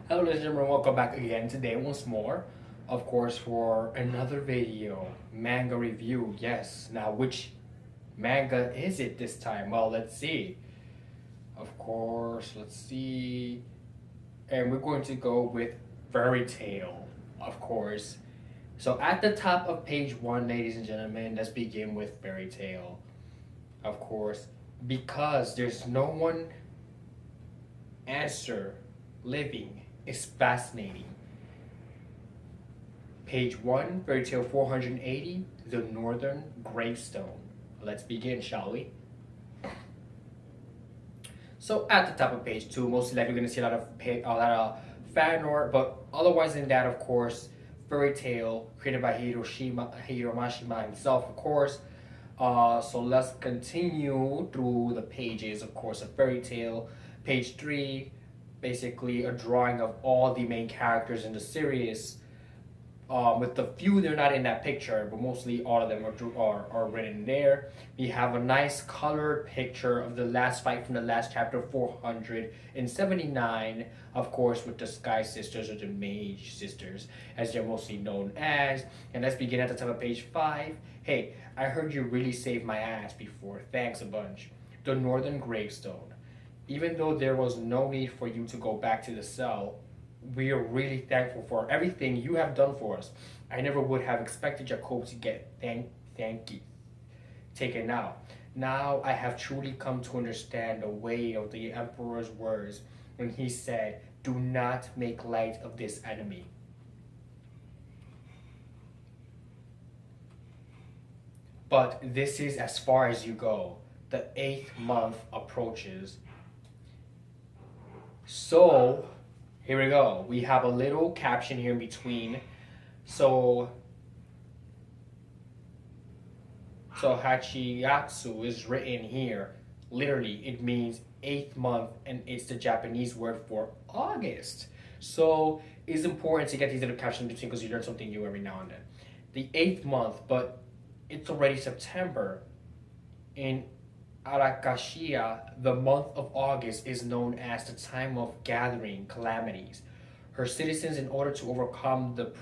Hello ladies and gentlemen, welcome back again today once more. Of course for another video, manga review, yes. Now which manga is it this time? Well, let's see. Of course, let's see. And we're going to go with Fairy Tail, of course. So at the top of page 1, ladies and gentlemen, let's begin with Fairy Tail. Of course, because there's no one answer living is fascinating. Page 1, Fairy Tale 480, The Northern Gravestone. Let's begin, shall we? So at the top of page 2, most likely you're going to see a lot of fan art, but otherwise than that, of course, Fairy Tale, created by Hiro Mashima himself, of course. So let's continue through the pages, of course, of Fairy Tale. Page 3, basically a drawing of all the main characters in the series. With the few they're not in that picture, but mostly all of them are written there. We have a nice colored picture of the last fight from the last chapter 479, of course, with the Sky Sisters or the Mage Sisters, as they're mostly known as. And let's begin at the top of page 5. Hey, I heard you really saved my ass before. Thanks a bunch. The Northern Gravestone. Even though there was no need for you to go back to the cell, we are really thankful for everything you have done for us. I never would have expected Jacob to get thank you taken out. Now I have truly come to understand the weight of the Emperor's words when he said, "Do not make light of this enemy." But this is as far as you go. The 8th month approaches. So here we go. We have a little caption here in between. So Hachiyatsu is written here. Literally, it means 8th month, and it's the Japanese word for August. So it's important to get these little captions in between because you learn something new every now and then. The 8th month, but it's already September. In Arakashia, the month of August is known as the time of gathering calamities. Her citizens, in order to overcome the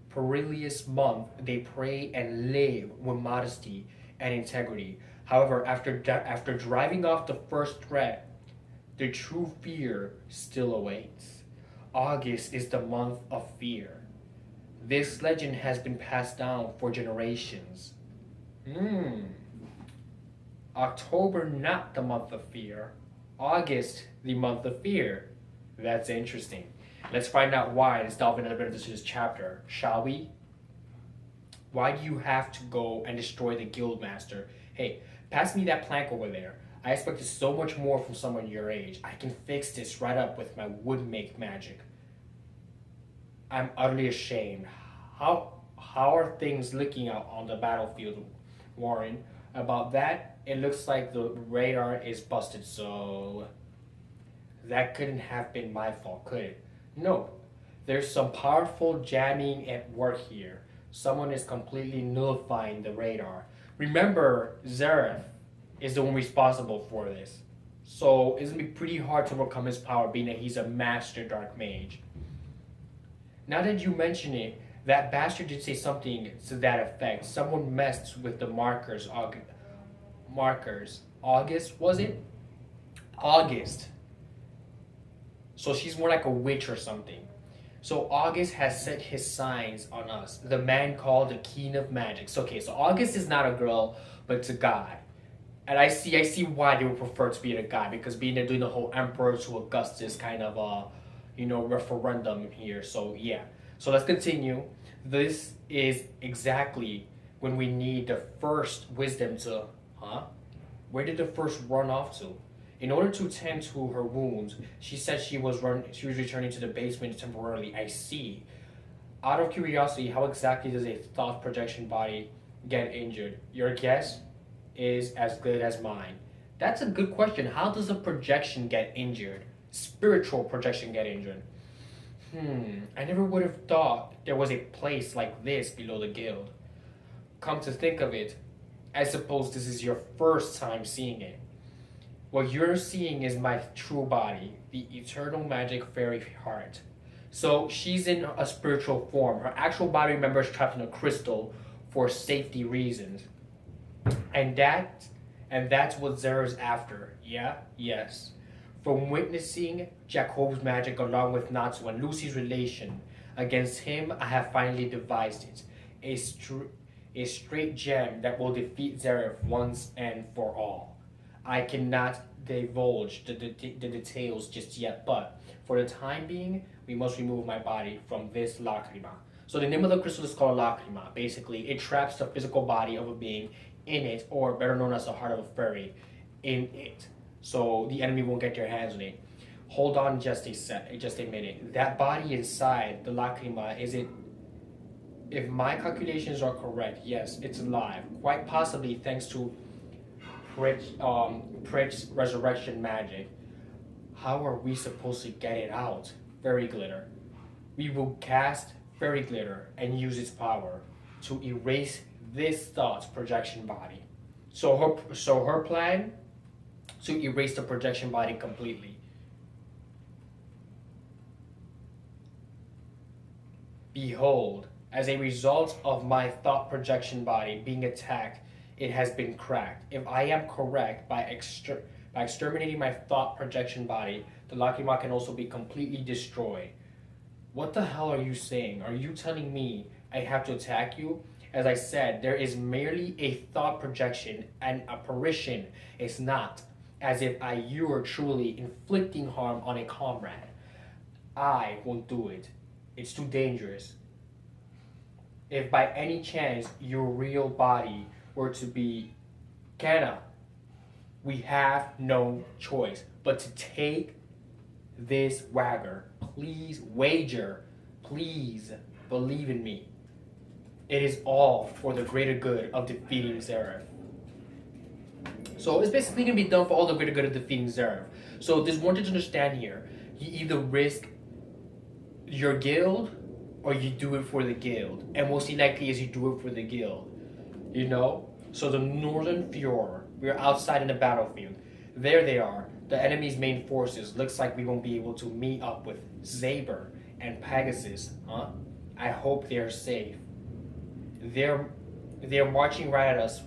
perilous month, they pray and live with modesty and integrity. However, after driving off the first threat, the true fear still awaits. August is the month of fear. This legend has been passed down for generations. October, not the month of fear. August, the month of fear. That's interesting. Let's find out why. Let's delve into a bit of this chapter, shall we? Why do you have to go and destroy the guild master? Hey, pass me that plank over there. I expected so much more from someone your age. I can fix this right up with my wood make magic. I'm utterly ashamed. How are things looking out on the battlefield, Warren? About that, it looks like the radar is busted, so that couldn't have been my fault, could it? No, there's some powerful jamming at work here. Someone is completely nullifying the radar. Remember, Zareth is the one responsible for this. So it's gonna be pretty hard to overcome his power, being that he's a master dark mage. Now that you mention it, that bastard did say something to that effect. Someone messed with the markers. August, was it? August. So she's more like a witch or something. So August has set his signs on us. The man called the King of Magic. So okay, so August is not a girl, but it's a god. And I see why they would prefer to be a guy, because being they're doing the whole Emperor to Augustus kind of referendum here. So yeah. So let's continue. This is exactly when we need the first wisdom to where did the first run off to? In order to tend to her wounds, she said she was returning to the basement temporarily. I see. Out of curiosity, how exactly does a thought projection body get injured? Your guess is as good as mine. That's a good question. How does a projection get injured? Spiritual projection get injured? I never would have thought there was a place like this below the guild. Come to think of it, I suppose this is your first time seeing it. What you're seeing is my true body, the eternal magic fairy heart. So she's in a spiritual form. Her actual body, remember, is trapped in a crystal for safety reasons. And that's what Zera's after. Yeah? Yes. From witnessing Jacob's magic along with Natsu and Lucy's relation against him, I have finally devised it. A straight gem that will defeat Zeref once and for all. I cannot divulge the details just yet, but for the time being, we must remove my body from this lacrima. So the name of the crystal is called lacrima. Basically, it traps the physical body of a being in it, or better known as the heart of a fairy, in it. So the enemy won't get their hands on it. Hold on just a minute. That body inside the lacrima, is it? If my calculations are correct, yes, it's alive. Quite possibly thanks to Pritch's resurrection magic. How are we supposed to get it out? Fairy glitter. We will cast fairy glitter and use its power to erase this thought's projection body. So her plan to erase the projection body completely. Behold, as a result of my thought projection body being attacked, it has been cracked. If I am correct, by exterminating my thought projection body, the lacrima can also be completely destroyed. What the hell are you saying? Are you telling me I have to attack you? As I said, there is merely a thought projection, and apparition is not as if you were truly inflicting harm on a comrade. I won't do it. It's too dangerous. If by any chance your real body were to be Kana, we have no choice but to take this wagger. Please wager. Please believe in me. It is all for the greater good of defeating Zeref. So it's basically going to be done for all the greater good of defeating Zeref. So there's one thing to understand here. You either risk your guild or you do it for the guild. And mostly likely is you do it for the guild. You know? So the Northern Fjord, we're outside in the battlefield. There they are, the enemy's main forces. Looks like we won't be able to meet up with Zaber and Pegasus, huh? I hope they're safe. They're marching right at us.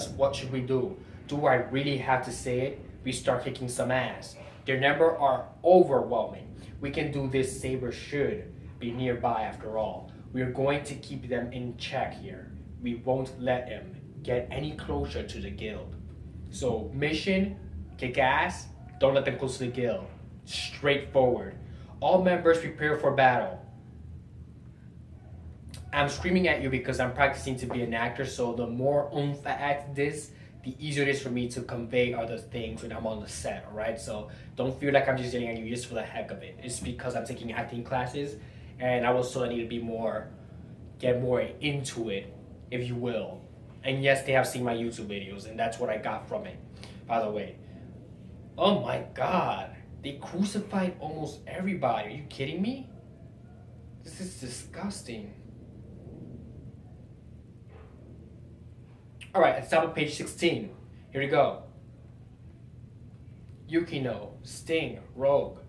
What should we do? Do I really have to say it? We start kicking some ass. Their number are overwhelming. We can do this. Saber should be nearby after all. We are going to keep them in check here. We won't let them get any closer to the guild. So mission, kick ass, don't let them close to the guild. Straightforward. All members prepare for battle. I'm screaming at you because I'm practicing to be an actor, so the more oomph I add to this, the easier it is for me to convey other things when I'm on the set, alright? So don't feel like I'm just yelling at you just for the heck of it. It's because I'm taking acting classes, and I was told I need to be get more into it, if you will. And yes, they have seen my YouTube videos, and that's what I got from it, by the way. Oh my god, they crucified almost everybody. Are you kidding me? This is disgusting. Alright, let's start on page 16. Here we go. Yukino, Sting, Rogue.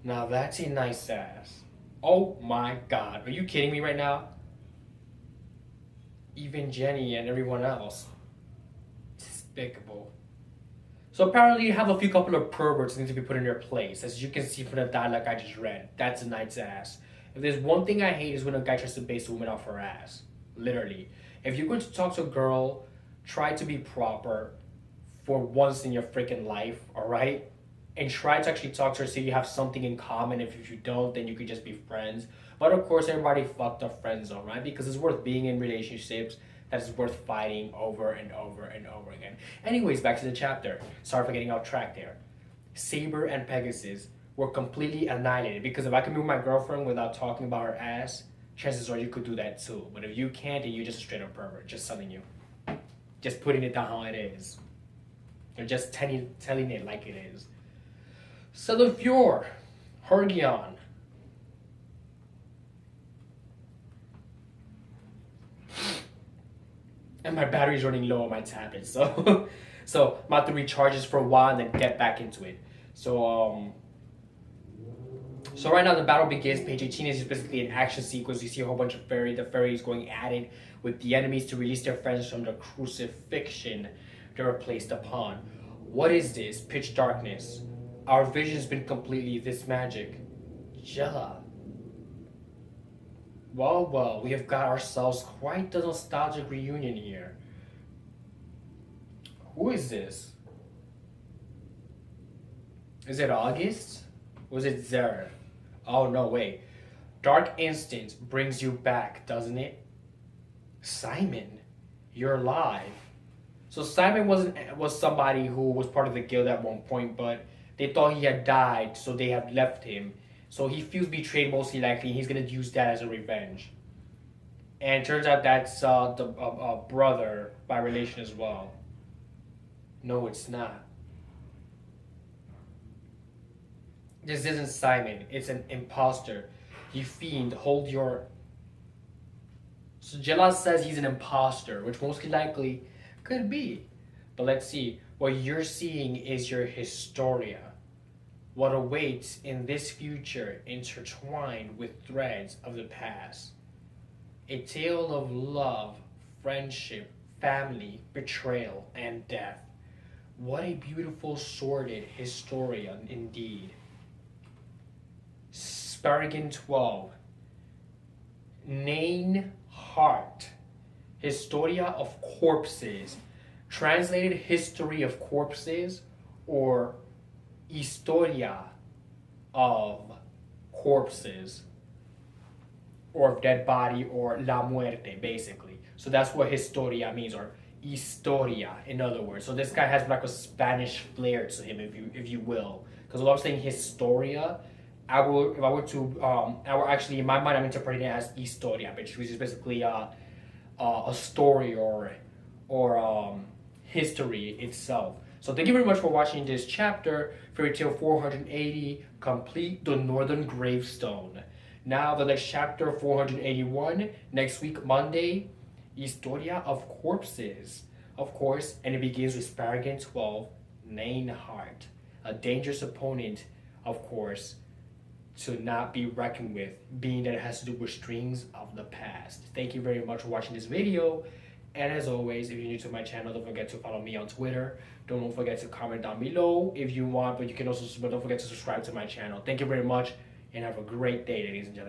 Now that's a nice ass. Oh my god, are you kidding me right now? Even Jenny and everyone else. Despicable. So apparently you have a few couple of perverts that need to be put in their place. As you can see from the dialogue I just read. That's a nice ass. If there's one thing I hate is when a guy tries to base a woman off her ass. Literally. If you're going to talk to a girl, try to be proper for once in your freaking life, alright? And try to actually talk to her so you have something in common. If you don't, then you could just be friends. But of course, everybody fucked up friend zone, right? Because it's worth being in relationships that is worth fighting over and over and over again. Anyways, back to the chapter. Sorry for getting off track there. Saber and Pegasus were completely annihilated because if I can move my girlfriend without talking about her ass, chances are you could do that too. But if you can't, then you're just a straight up pervert. Just telling you. Just putting it down how it is. Or just telling it like it is. Southern Fjord. Hergion. And my battery's running low on my tablet, so So I'm about to recharge this for a while and then get back into it. So right now the battle begins. Page 18 is just basically an action sequence. You see a whole bunch of the fairies going at it with the enemies to release their friends from the crucifixion they were placed upon. What is this? Pitch darkness. Our vision's been completely this magic. Jella. Well, we have got ourselves quite the nostalgic reunion here. Who is this? Is it August? Or is it Zara? Oh, no, wait. Dark Instant brings you back, doesn't it? Simon, you're alive. So Simon was somebody who was part of the guild at one point, but they thought he had died, so they had left him. So he feels betrayed mostly likely, and he's going to use that as a revenge. And it turns out that's the brother by relation as well. No, it's not. This isn't Simon. It's an imposter. You fiend, hold your... So Jella says he's an imposter, which most likely could be. But let's see. What you're seeing is your Historia. What awaits in this future intertwined with threads of the past. A tale of love, friendship, family, betrayal, and death. What a beautiful, sordid Historia indeed. Spargan 12. Nain Heart. Historia of Corpses. Translated History of Corpses or Historia of Corpses or Dead Body or La Muerte basically. So that's what Historia means, or Historia in other words. So this guy has like a Spanish flair to him, if you will. Because when I'm saying Historia, I will actually in my mind I'm interpreting it as Historia, which is basically a story or history itself. So thank you very much for watching this chapter, Fairy Tale 480, Complete the Northern Gravestone. Now the next chapter, 481, next week Monday, Historia of Corpses, of course, and it begins with Spargan 12, Nain Heart, a dangerous opponent, of course, to not be reckoned with, being that it has to do with strings of the past. Thank you very much for watching this video, and as always, if you're new to my channel, don't forget to follow me on Twitter. Don't forget to comment down below if you want, but you can also, but don't forget to subscribe to my channel. Thank you very much, and have a great day, ladies and gentlemen.